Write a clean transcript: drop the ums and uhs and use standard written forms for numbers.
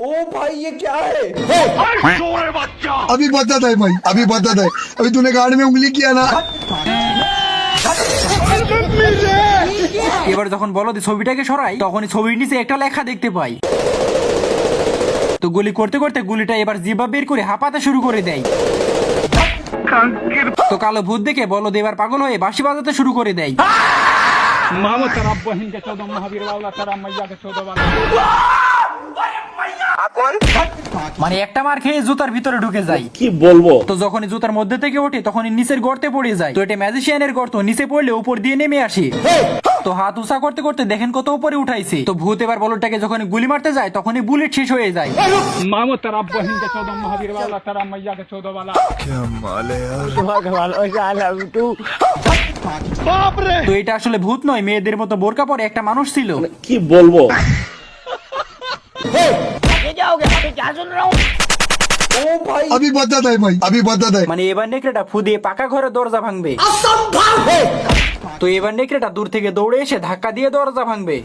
ओ भाई ये क्या है? अभी बताता है भाई, अभी बताता है। अभी तूने गाड़ में उंगली किया ना। এবার যখন বলদ ছবিটাকে সরাই তখনই ছবির নিচে একটা লেখা দেখতে পাই। তো গুলি করতে করতে গুলিটা এবার জিহ্বা বের করে হাঁপাতে শুরু করে দেয়। তো কালো ভূত দেখে বলদ এবার পাগল হয়ে বাঁশি বাজাতে শুরু করে দেয়। মানে একটা মার খেয়ে জুতার ভিতরে ঢুকে যায়। কি বলবো? তো যখনই জুতার মধ্যে থেকে ওঠে তখনই নিচের গর্তে পড়ে যায়। তো এটা ম্যাজিশিয়ানের গর্ত, নিচে পড়লে উপর দিয়ে নেমে আসে। তো হাত উঁচা করতে করতে দেখেন কত উপরে উঠাইছে। তো ভূত এবার বলদটাকে যখন গুলি মারতে যায় তখনই বুলেট শেষ হয়ে যায়। তো এটা আসলে ভূত নয়, মেয়েদের মতো বোরকা পরে একটা মানুষ ছিল। কি বলবো? ओ भाई अभी बताता है भाई, अभी बताता है। মানে এবার নেকড়েটা ফু দিয়ে পাকা ঘরের দরজা ভাঙবে। তো এবার নেকড়েটা দূর থেকে দৌড়ে এসে ধাক্কা দিয়ে দরজা ভাঙবে।